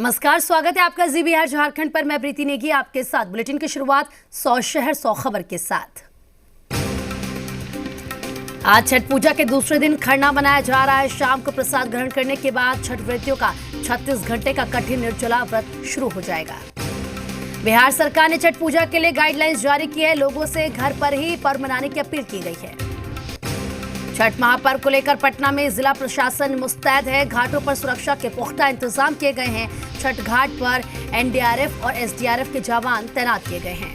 नमस्कार, स्वागत है आपका जी बिहार झारखंड पर। मैं प्रीति नेगी आपके साथ। बुलेटिन की शुरुआत 100 शहर 100 खबर के साथ। आज छठ पूजा के दूसरे दिन खरना मनाया जा रहा है। शाम को प्रसाद ग्रहण करने के बाद छठ व्रतियों का 36 घंटे का कठिन निर्जला व्रत शुरू हो जाएगा। बिहार सरकार ने छठ पूजा के लिए गाइडलाइंस जारी की है। लोगों से घर पर ही पर्व मनाने की अपील की गई है। छठ महापर्व को लेकर पटना में जिला प्रशासन मुस्तैद है। घाटों पर सुरक्षा के पुख्ता इंतजाम किए गए हैं। छठ घाट पर एनडीआरएफ और एसडीआरएफ के जवान तैनात किए गए हैं।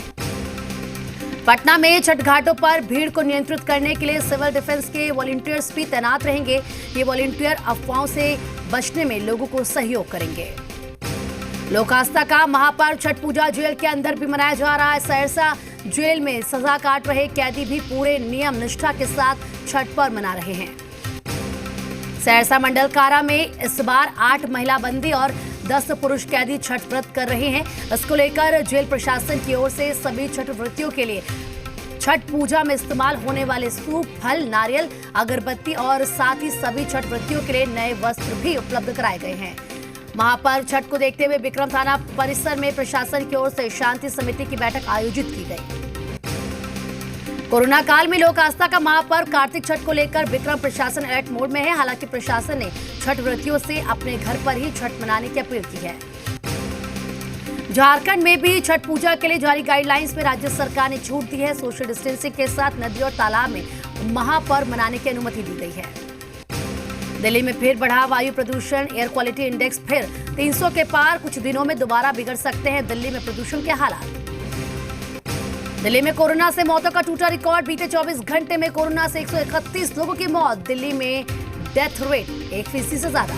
पटना में छठ घाटों पर भीड़ को नियंत्रित करने के लिए सिविल डिफेंस के वॉलंटियर्स भी तैनात रहेंगे। ये वॉलंटियर अफवाहों से बचने में लोगों को सहयोग करेंगे। लोक आस्था का महापर्व छठ पूजा जेल के अंदर भी मनाया जा रहा है। सहरसा जेल में सजा काट रहे कैदी भी पूरे नियम निष्ठा के साथ छठ पर्व मना रहे हैं। सहरसा मंडल कारा में इस बार 8 महिला बंदी और 10 पुरुष कैदी छठ व्रत कर रहे हैं। इसको लेकर जेल प्रशासन की ओर से सभी छठ व्रतियों के लिए छठ पूजा में इस्तेमाल होने वाले सूप, फल, नारियल, अगरबत्ती और साथ ही सभी छठ व्रतियों के लिए नए वस्त्र भी उपलब्ध कराए गए हैं। महापर्व छठ को देखते हुए विक्रम थाना परिसर में प्रशासन की ओर से शांति समिति की बैठक आयोजित की गई। कोरोना काल में लोक आस्था का महापर्व कार्तिक छठ को लेकर विक्रम प्रशासन अलर्ट मोड में है। हालांकि प्रशासन ने छठ व्रतियों से अपने घर पर ही छठ मनाने की अपील की है। झारखंड में भी छठ पूजा के लिए जारी गाइडलाइंस में राज्य सरकार ने छूट दी है। सोशल डिस्टेंसिंग के साथ नदी और तालाब में महापर्व मनाने की अनुमति दी गई है। दिल्ली में फिर बढ़ा वायु प्रदूषण। एयर क्वालिटी इंडेक्स फिर 300 के पार। कुछ दिनों में दोबारा बिगड़ सकते हैं दिल्ली में प्रदूषण के हालात। दिल्ली में कोरोना से मौतों का टूटा रिकॉर्ड। बीते 24 घंटे में कोरोना से 131 लोगों की मौत। दिल्ली में डेथ रेट 1% से ज्यादा।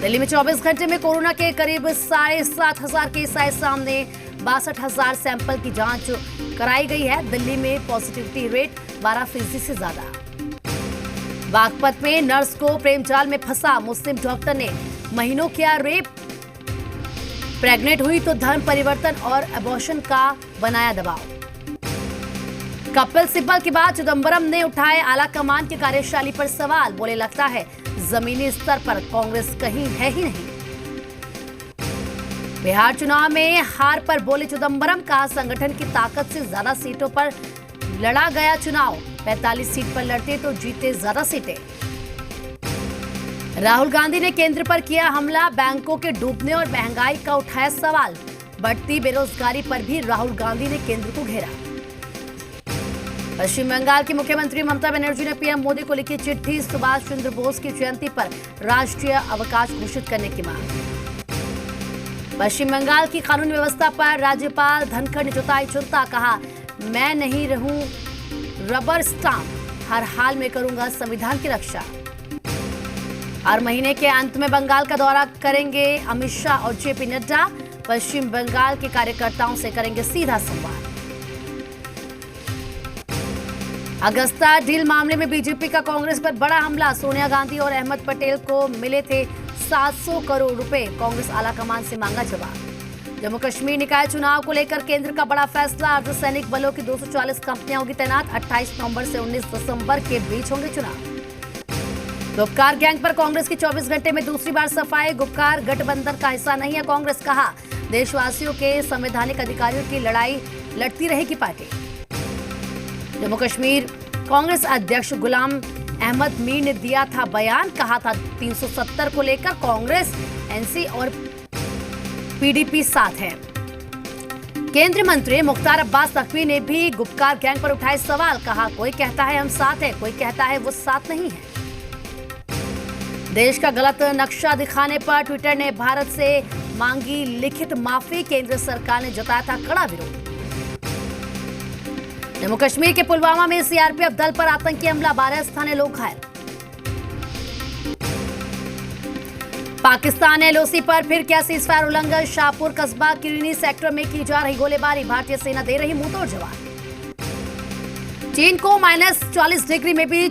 दिल्ली में 24 घंटे में कोरोना के करीब 7,500 केस आए सामने। 62,000 सैंपल की जांच कराई गई है। दिल्ली में पॉजिटिविटी रेट 12% से ज्यादा। बागपत में नर्स को प्रेम जाल में फंसा मुस्लिम डॉक्टर ने महीनों किया रेप। प्रेग्नेंट हुई तो धर्म परिवर्तन और अबॉर्शन का बनाया दबाव। कपिल सिब्बल के बाद चिदंबरम ने उठाए आला कमान की कार्यशैली पर सवाल। बोले, लगता है जमीनी स्तर पर कांग्रेस कहीं है ही नहीं। बिहार चुनाव में हार पर बोले चिदंबरम, कहा संगठन की ताकत से ज्यादा सीटों पर लड़ा गया चुनाव। 45 सीट पर लड़ते तो जीते ज्यादा सीटें। राहुल गांधी ने केंद्र पर किया हमला। बैंकों के डूबने और महंगाई का उठाया सवाल। बढ़ती बेरोजगारी पर भी राहुल गांधी ने केंद्र को घेरा। पश्चिम बंगाल की मुख्यमंत्री ममता बनर्जी ने पीएम मोदी को लिखी चिट्ठी। सुभाष चंद्र बोस की जयंती पर राष्ट्रीय अवकाश घोषित करने की मांग। पश्चिम बंगाल की कानून व्यवस्था पर राज्यपाल धनखड़ ने जताई चिंता। कहा, मैं नहीं रहूं रबर स्टाम्प, हर हाल में करूंगा संविधान की रक्षा। हर महीने के अंत में बंगाल का दौरा करेंगे अमित शाह और जेपी नड्डा। पश्चिम बंगाल के कार्यकर्ताओं से करेंगे सीधा संवाद। अगस्ता डील मामले में बीजेपी का कांग्रेस पर बड़ा हमला। सोनिया गांधी और अहमद पटेल को मिले थे 700 करोड़ रुपए। कांग्रेस आलाकमान से मांगा जवाब। जम्मू कश्मीर निकाय चुनाव को लेकर केंद्र का बड़ा फैसला। अर्धसैनिक बलों की 240 कंपनियां होगी तैनात। 28 नवंबर से 19 दिसंबर के बीच होंगे चुनाव। गुपकार गैंग पर कांग्रेस की 24 घंटे में दूसरी बार सफाई। गुपकार गठबंधन का हिस्सा नहीं है कांग्रेस। कहा, देशवासियों के संवैधानिक अधिकारियों की लड़ाई लड़ती रहेगी पार्टी। जम्मू कश्मीर कांग्रेस अध्यक्ष गुलाम अहमद मीर ने दिया था बयान। कहा था 370 को लेकर कांग्रेस, एनसी और पीडीपी साथ है। केंद्रीय मंत्री मुख्तार अब्बास नकवी ने भी गुपकार गैंग पर उठाए सवाल। कहा, कोई कहता है हम साथ हैं, कोई कहता है वो साथ नहीं है। देश का गलत नक्शा दिखाने पर ट्विटर ने भारत से मांगी लिखित माफी। केंद्र सरकार ने जताया था कड़ा विरोध। जम्मू कश्मीर के पुलवामा में सीआरपीएफ दल पर आतंकी हमला। 12 स्थानीय लोग घायल। पाकिस्तान एलओसी पर फिर क्या सीजफायर उल्लंघन। शाहपुर कस्बा किरनी सेक्टर में की जा रही गोलीबारी। भारतीय सेना दे रही मुंहतोड़ जवाब। चीन को -40 डिग्री में भी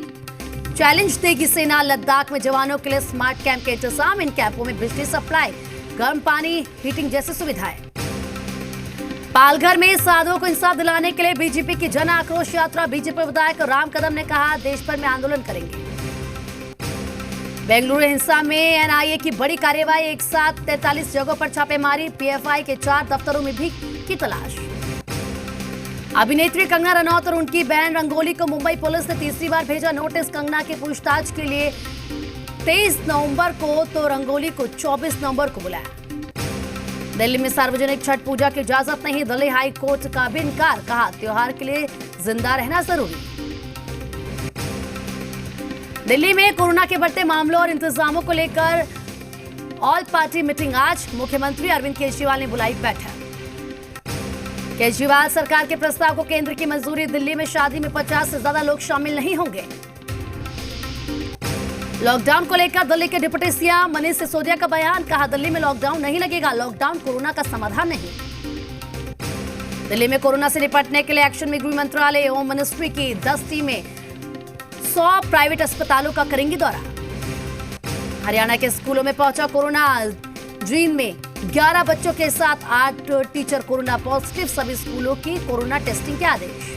चैलेंज देगी सेना। लद्दाख में जवानों के लिए स्मार्ट कैंप के इंतजाम। इन कैंपों में बिजली सप्लाई, गर्म पानी, हीटिंग जैसी सुविधाएं। पालघर में साधुओं को इंसाफ दिलाने के लिए बीजेपी की जन आक्रोश यात्रा। बीजेपी विधायक राम कदम ने कहा, देश भर में आंदोलन करेंगे। बेंगलुरु हिंसा में एनआईए की बड़ी कार्रवाई, एक साथ 43 जगहों पर छापेमारी, पीएफआई के 4 दफ्तरों में भी की तलाश। अभिनेत्री कंगना रनौत और उनकी बहन रंगोली को मुंबई पुलिस ने तीसरी बार भेजा नोटिस। कंगना की पूछताछ के लिए 23 नवंबर को तो रंगोली को 24 नवंबर को बुलाया। दिल्ली में सार्वजनिक छठ पूजा की इजाजत नहीं, दिल्ली हाई कोर्ट का भी इनकार, कहा त्योहार के लिए जिंदा रहना जरूरी। दिल्ली में कोरोना के बढ़ते मामलों और इंतजामों को लेकर ऑल पार्टी मीटिंग आज, मुख्यमंत्री अरविंद केजरीवाल ने बुलाई बैठक। केजरीवाल सरकार के प्रस्ताव को केंद्र की मंजूरी, दिल्ली में शादी में 50 से ज्यादा लोग शामिल नहीं होंगे। लॉकडाउन को लेकर दिल्ली के डिप्टी सीएम मनीष सिसोदिया का बयान, कहा दिल्ली में लॉकडाउन नहीं लगेगा, लॉकडाउन कोरोना का समाधान नहीं। दिल्ली में कोरोना से निपटने के लिए एक्शन में गृह मंत्रालय होम मिनिस्ट्री की 10 टीमें 100 प्राइवेट अस्पतालों का करेंगी दौरा। हरियाणा के स्कूलों में पहुंचा कोरोना, जींद में 11 बच्चों के साथ 8 टीचर कोरोना पॉजिटिव, सभी स्कूलों की कोरोना टेस्टिंग के आदेश।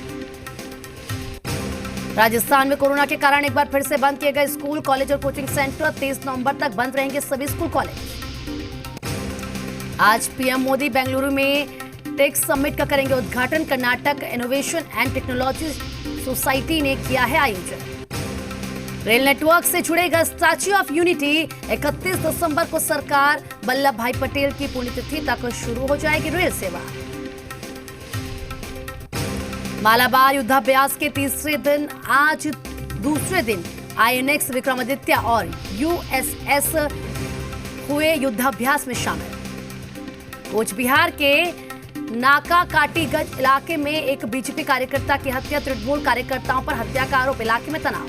राजस्थान में कोरोना के कारण एक बार फिर से बंद किए गए स्कूल, कॉलेज और कोचिंग सेंटर, 23 नवंबर तक बंद रहेंगे सभी स्कूल कॉलेज। आज पीएम मोदी बेंगलुरु में टेक समिट का करेंगे उद्घाटन, Karnataka innovation and technology society ने किया है आयोजन। रेल नेटवर्क से जुड़ेगा स्टैच्यू ऑफ यूनिटी, 31 दिसंबर को सरकार वल्लभ भाई पटेल की पुण्यतिथि तक शुरू हो जाएगी रेल सेवा। मालाबार युद्धाभ्यास के तीसरे दिन आज दूसरे दिन आईएनएक्स विक्रमादित्य और यूएसएस हुए युद्धाभ्यास में शामिल। कोच बिहार के नाका काटीगंज इलाके में एक बीजेपी कार्यकर्ता की हत्या, तृणमूल कार्यकर्ताओं पर हत्या का आरोप, इलाके में तनाव।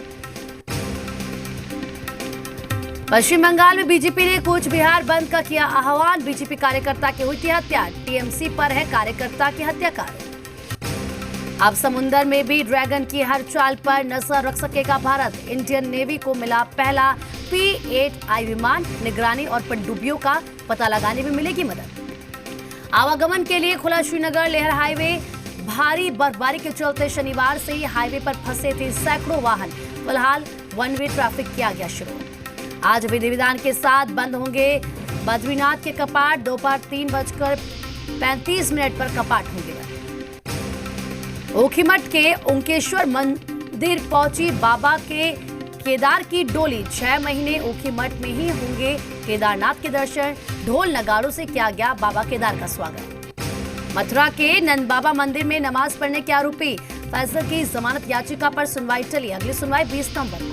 पश्चिम बंगाल में बीजेपी ने कोच बिहार बंद का किया आह्वान, बीजेपी कार्यकर्ता की हुई थी हत्या, टीएमसी पर है कार्यकर्ता की हत्या का आरोप। अब समुद्र में भी ड्रैगन की हर चाल पर नजर रख सकेगा भारत, इंडियन नेवी को मिला पहला P-8I विमान, निगरानी और पनडुब्बियों का पता लगाने में मिलेगी मदद। आवागमन के लिए खुला श्रीनगर लेह हाईवे, भारी बर्फबारी के चलते शनिवार से ही हाईवे पर फंसे थे सैकड़ों वाहन, फिलहाल वन वे ट्रैफिक किया गया शुरू। आज विधि विधान के साथ बंद होंगे बद्रीनाथ के कपाट, दोपहर 3:35 पर कपाट होंगे। ओखीमठ के ओंकेश्वर मंदिर पहुंची बाबा के केदार की डोली, 6 महीने ओखीमठ में ही होंगे केदारनाथ के दर्शन, ढोल नगाड़ों से किया गया बाबा केदार का स्वागत। मथुरा के नंद बाबा मंदिर में नमाज पढ़ने के आरोपी फैसल की जमानत याचिका पर सुनवाई टली, अगली सुनवाई 20 नवंबर को।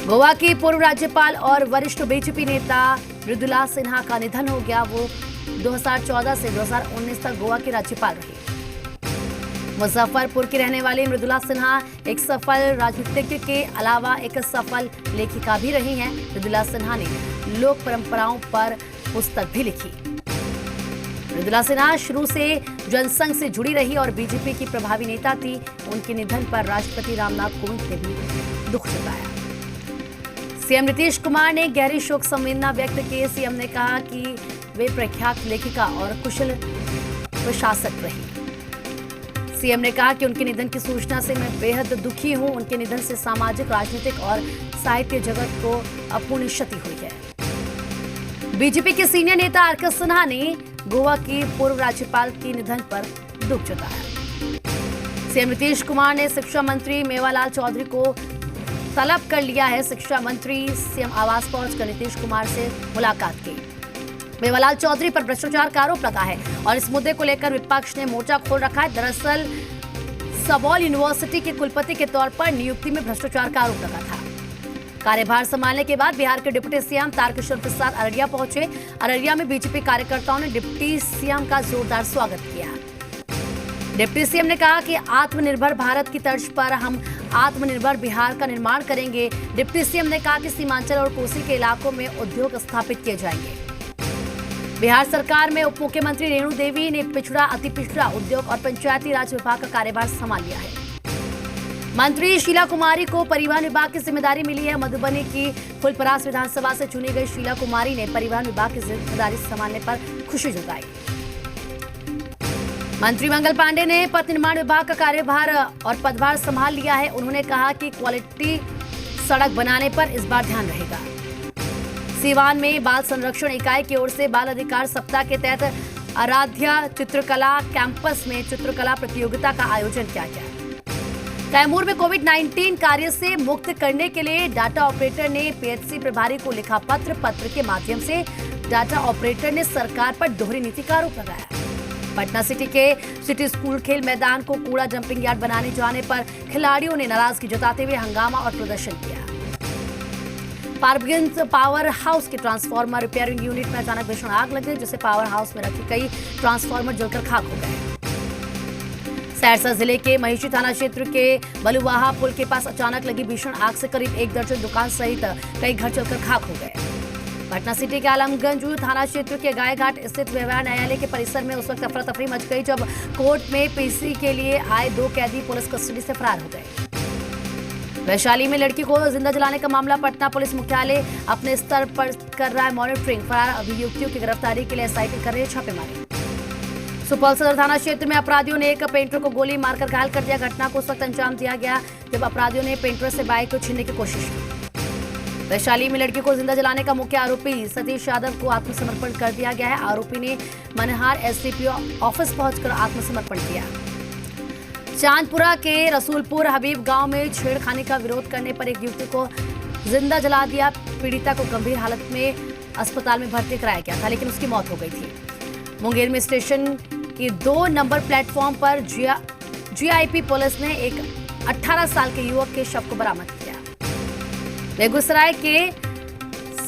गोवा की पूर्व राज्यपाल और वरिष्ठ बीजेपी नेता मृदुला सिन्हा का निधन हो गया, वो 2014 से 2019 तक गोवा की राज्यपाल रही। मुजफ्फरपुर की रहने वाली मृदुला सिन्हा एक सफल राजनीतिज्ञ के अलावा एक सफल लेखिका भी रही हैं। मृदुला सिन्हा ने लोक परंपराओं पर पुस्तक भी लिखी। मृदुला सिन्हा शुरू से जनसंघ से जुड़ी रही और बीजेपी की प्रभावी नेता थी। उनके निधन पर राष्ट्रपति रामनाथ कोविंद ने भी दुख जताया। सीएम नीतीश कुमार ने गहरी शोक संवेदना व्यक्त की। सीएम ने कहा कि वे प्रख्यात लेखिका और कुशल प्रशासक रही। सीएम ने कहा कि उनके निधन की सूचना से मैं बेहद दुखी हूं। उनके निधन से सामाजिक, राजनीतिक और साहित्य जगत को अपूर्ण क्षति हुई है। बीजेपी के सीनियर नेता आरके सिन्हा ने गोवा की पूर्व राज्यपाल के निधन पर दुख जताया। सीएम नीतीश कुमार ने शिक्षा मंत्री मेवालाल चौधरी को तलब कर लिया है। शिक्षा मंत्री सीएम आवास पहुंचकर नीतीश कुमार से मुलाकात की। मेवालाल चौधरी पर भ्रष्टाचार का आरोप लगा है और इस मुद्दे को लेकर विपक्ष ने मोर्चा खोल रखा है। दरअसल सबौल यूनिवर्सिटी के कुलपति के तौर पर नियुक्ति में भ्रष्टाचार का आरोप लगा था। कार्यभार संभालने के बाद बिहार के डिप्टी सीएम तारकिशोर प्रसाद अररिया पहुंचे। अररिया में बीजेपी कार्यकर्ताओं ने डिप्टी सीएम का जोरदार स्वागत किया। डिप्टी सीएम ने कहा कि आत्मनिर्भर भारत की तर्ज पर हम आत्मनिर्भर बिहार का निर्माण करेंगे। डिप्टी सीएम ने कहा कि सीमांचल और कोसी के इलाकों में उद्योग स्थापित किए जाएंगे। बिहार सरकार में उप मुख्यमंत्री रेणु देवी ने पिछड़ा, अति पिछड़ा, उद्योग और पंचायती राज विभाग का कार्यभार संभाल लिया है। मंत्री शीला कुमारी को परिवहन विभाग की जिम्मेदारी मिली है। मधुबनी की फुलपरास विधानसभा से चुनी गई शीला कुमारी ने परिवहन विभाग की जिम्मेदारी संभालने पर खुशी जताई। मंत्री मंगल पांडे ने पथ निर्माण विभाग का कार्यभार और पदभार संभाल लिया है। उन्होंने कहा कि क्वालिटी सड़क बनाने पर इस बार ध्यान रहेगा। सीवान में बाल संरक्षण इकाई की ओर से बाल अधिकार सप्ताह के तहत आराध्या चित्रकला कैंपस में चित्रकला प्रतियोगिता का आयोजन किया गया। कैमूर में कोविड-19 कार्य से मुक्त करने के लिए डाटा ऑपरेटर ने पीएचसी प्रभारी को लिखा पत्र के माध्यम से डाटा ऑपरेटर ने सरकार पर दोहरी नीति का आरोप लगाया। पटना सिटी के सिटी स्कूल खेल मैदान को कूड़ा डंपिंग यार्ड बनाने जाने पर खिलाड़ियों ने नाराजगी जताते हुए हंगामा और प्रदर्शन किया। पारबगंज पावर हाउस के ट्रांसफार्मर रिपेयरिंग यूनिट में अचानक भीषण आग लग गई, जिससे पावर हाउस में रखे कई ट्रांसफार्मर जलकर खाक हो गए। सहरसा जिले के महिषी थाना क्षेत्र के बलुवाहा पुल के पास अचानक लगी भीषण आग से करीब 1 दर्जन दुकान सहित कई घर जलकर खाक हो गए। पटना सिटी के आलमगंज थाना क्षेत्र के गायघाट स्थित व्यवहार न्यायालय के परिसर में उस वक्त अफरा तफरी मच गई जब कोर्ट में पेशी के लिए आए 2 कैदी पुलिस कस्टडी से फरार हो गए। वैशाली में लड़की को जिंदा जलाने का मामला, पटना पुलिस मुख्यालय अपने स्तर पर कर रहा है मॉनिटरिंग। फरार अभियुक्तियों की गिरफ्तारी के लिए एसआईटी कर रही है छापेमारी। सुपौल सदर थाना क्षेत्र में अपराधियों ने एक पेंटर को गोली मारकर घायल कर दिया। घटना को उस वक्त अंजाम दिया गया जब अपराधियों ने पेंटर से बाइक को छीनने की कोशिश की। वैशाली में लड़की को जिंदा जलाने का मुख्य आरोपी सतीश यादव को आत्मसमर्पण कर दिया गया है। आरोपी ने मनहार एसडीपीओ ऑफिस पहुंचकर आत्मसमर्पण किया। चांदपुरा के रसूलपुर हबीब गांव में छेड़खानी का विरोध करने पर एक युवती को जिंदा जला दिया। पीड़िता को गंभीर हालत में अस्पताल में भर्ती कराया गया था, लेकिन उसकी मौत हो गई थी। मुंगेर में स्टेशन की 2 नंबर प्लेटफॉर्म पर जीआईपी पुलिस ने एक 18 साल के युवक के शव को बरामद किया। बेगूसराय के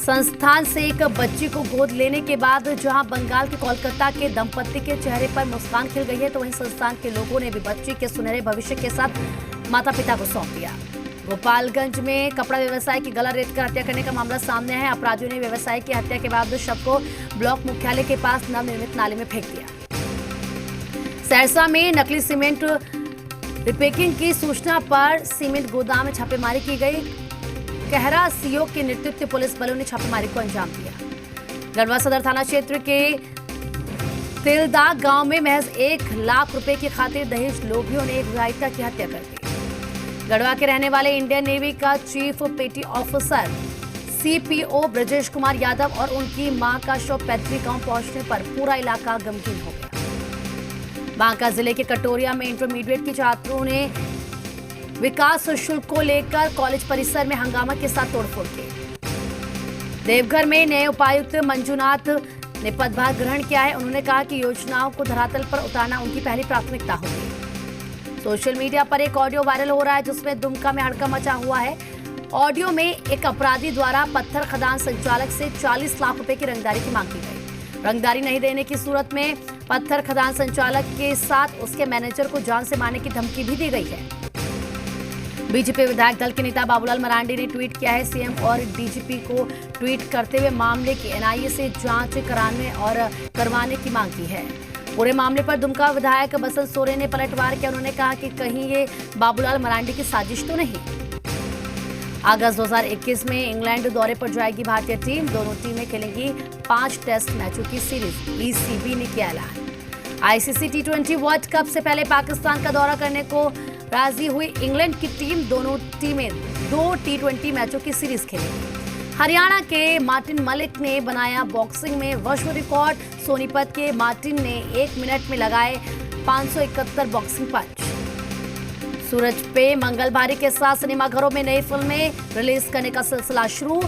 संस्थान से एक बच्ची को गोद लेने के बाद जहां बंगाल के कोलकाता के दंपति के चेहरे पर मुस्कान खिल गई है, तो वहीं संस्थान के लोगों ने भी बच्ची के सुनहरे भविष्य के साथ माता पिता को सौंप दिया। गोपालगंज में कपड़ा व्यवसायी की गला रेत कर हत्या करने का मामला सामने है। अपराधियों ने व्यवसायी की हत्या के बाद शव को ब्लॉक मुख्यालय के पास नवनिर्मित नाले में फेंक दिया। सहरसा में नकली सीमेंट रिपेकिंग की सूचना पर सीमेंट गोदाम में छापेमारी की गई। कहरा सीओ के नेतृत्व पुलिस बलों ने छापेमारी को अंजाम दिया। गढ़वा सदर थाना क्षेत्र के तिलदाग गांव में महज 1 लाख रुपए की खातिर दहेज लोभियों ने एक विवाहिता की हत्या कर दी। गढ़वा के रहने वाले इंडियन नेवी का चीफ पेटी ऑफिसर सीपीओ ब्रजेश कुमार यादव और उनकी मां का शव पैतृक गांव पहुंचने पर पूरा इलाका गमगीन हो गया। बांका जिले के कटोरिया में इंटरमीडिएट के छात्रों ने विकास शुल्क को लेकर कॉलेज परिसर में हंगामा के साथ तोड़फोड़ की। देवघर में नए उपायुक्त मंजुनाथ ने पदभार ग्रहण किया है। उन्होंने कहा कि योजनाओं को धरातल पर उतारना उनकी पहली प्राथमिकता होगी। सोशल मीडिया पर एक ऑडियो वायरल हो रहा है जिसमें दुमका में हड़कंप मचा हुआ है। ऑडियो में एक अपराधी द्वारा पत्थर खदान संचालक से 40 लाख रुपए की रंगदारी की मांग की गई। रंगदारी नहीं देने की सूरत में पत्थर खदान संचालक के साथ उसके मैनेजर को जान से मारने की धमकी भी दी गई है। बीजेपी विधायक दल के नेता बाबूलाल मरांडी ने ट्वीट किया है। सीएम और डीजीपी को ट्वीट करते हुए मामले की एनआईए से जांच कराने और करवाने की मांग की है। पूरे मामले पर दुमका विधायक बसंत सोरेन ने पलटवार किया। उन्होंने कहा कि कहीं ये बाबूलाल मरांडी की साजिश तो नहीं। अगस्त 2021 में इंग्लैंड दौरे पर जाएगी भारतीय टीम। दोनों टीमें खेलेंगी 5 टेस्ट मैचों की सीरीज। ईसीबी ने किया ऐलान। आईसीसी टी20 वर्ल्ड कप से पहले पाकिस्तान का दौरा करने को राजी हुई इंग्लैंड की टीम। दोनों टीमें 2 टी20 मैचों की सीरीज खेलेंगी। हरियाणा के मार्टिन मलिक ने बनाया बॉक्सिंग में विश्व रिकॉर्ड। सोनीपत के मार्टिन ने 1 मिनट में लगाए 571 बॉक्सिंग पंच। सूरज पे मंगलवारी के साथ सिनेमाघरों में नई फिल्में रिलीज करने का सिलसिला शुरू।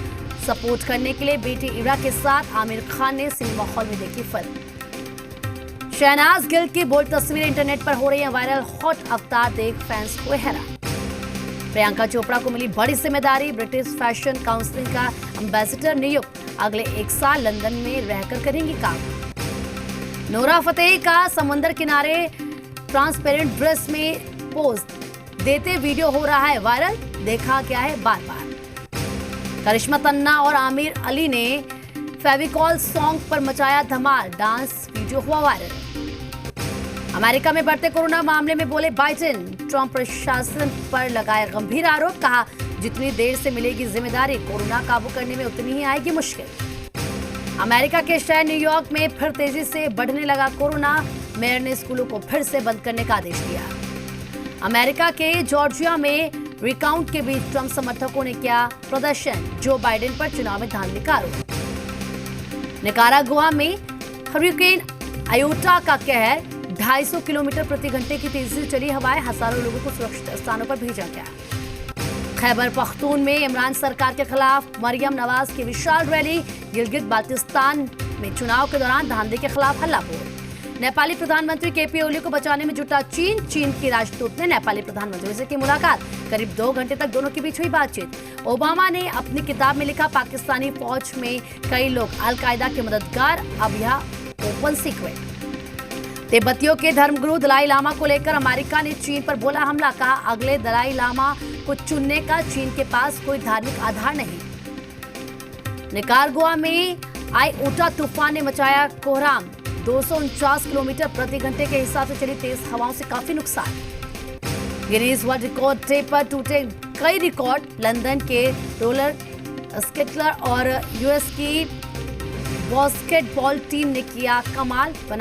सपोर्ट करने के लिए बेटी इरा के साथ आमिर खान ने सिनेमा हॉल में देखी फिल्म। शहनाज गिल की बोल्ड तस्वीरें इंटरनेट पर हो रही है वायरल। हॉट अवतार देख फैंस को हैरान। प्रियंका चोपड़ा को मिली बड़ी जिम्मेदारी। ब्रिटिश फैशन काउंसिल का एम्बेसडर नियुक्त। अगले 1 साल लंदन में रहकर करेंगी काम। नोरा फतेही का समुद्र किनारे ट्रांसपेरेंट ड्रेस में पोज देते वीडियो हो रहा है वायरल। देखा क्या है बार बार। करिश्मा तन्ना और आमिर अली ने फेविकॉल सॉन्ग पर मचाया धमाल। डांस वीडियो हुआ वायरल। अमेरिका में बढ़ते कोरोना मामले में बोले बाइडेन। ट्रंप प्रशासन पर लगाए गंभीर आरोप। कहा जितनी देर से मिलेगी जिम्मेदारी, कोरोना काबू करने में उतनी ही आएगी मुश्किल। अमेरिका के शहर न्यूयॉर्क में फिर तेजी से बढ़ने लगा कोरोना। मेयर ने स्कूलों को फिर से बंद करने का आदेश दिया। अमेरिका के जॉर्जिया में रिकाउंट के बीच ट्रंप समर्थकों ने किया प्रदर्शन, जो बाइडेन पर चुनाव में धांधली का आरोप। निकारागुआ में हरिकेन आयोटा का कहर, 250 किलोमीटर प्रति घंटे की तेजी से चली हवाएं, हजारों लोगों को सुरक्षित स्थानों पर भेजा गया। खैबर पख्तून में इमरान सरकार के खिलाफ मरियम नवाज की विशाल रैली, गिलगित बाल्टिस्तान में चुनाव के दौरान धांधली के खिलाफ हल्ला बोल। नेपाली प्रधानमंत्री केपी ओली को बचाने में जुटा चीन की राजदूत ने नेपाली प्रधानमंत्री से की मुलाकात, करीब 2 घंटे तक दोनों के बीच हुई बातचीत। ओबामा ने अपनी किताब में लिखा, पाकिस्तानी फौज में कई लोग अलकायदा के मददगार, अब यह ओपन सीक्रेट। तिब्बतियों के धर्मगुरु दलाई लामा को लेकर अमेरिका ने चीन पर बोला हमला, कहा अगले दलाई लामा को चुनने का चीन के पास कोई धार्मिक आधार नहीं। निकारागुआ में आयोटा तूफान ने मचाया कोहराम, 249 किलोमीटर प्रति घंटे के हिसाब से चली तेज हवाओं से काफी नुकसान। गिनीज वर्ल्ड रिकॉर्ड डे पर टूटे कई रिकॉर्ड, लंदन के रोलर स्केटलर और यूएस की बास्केटबॉल टीम ने किया कमाल, बनाई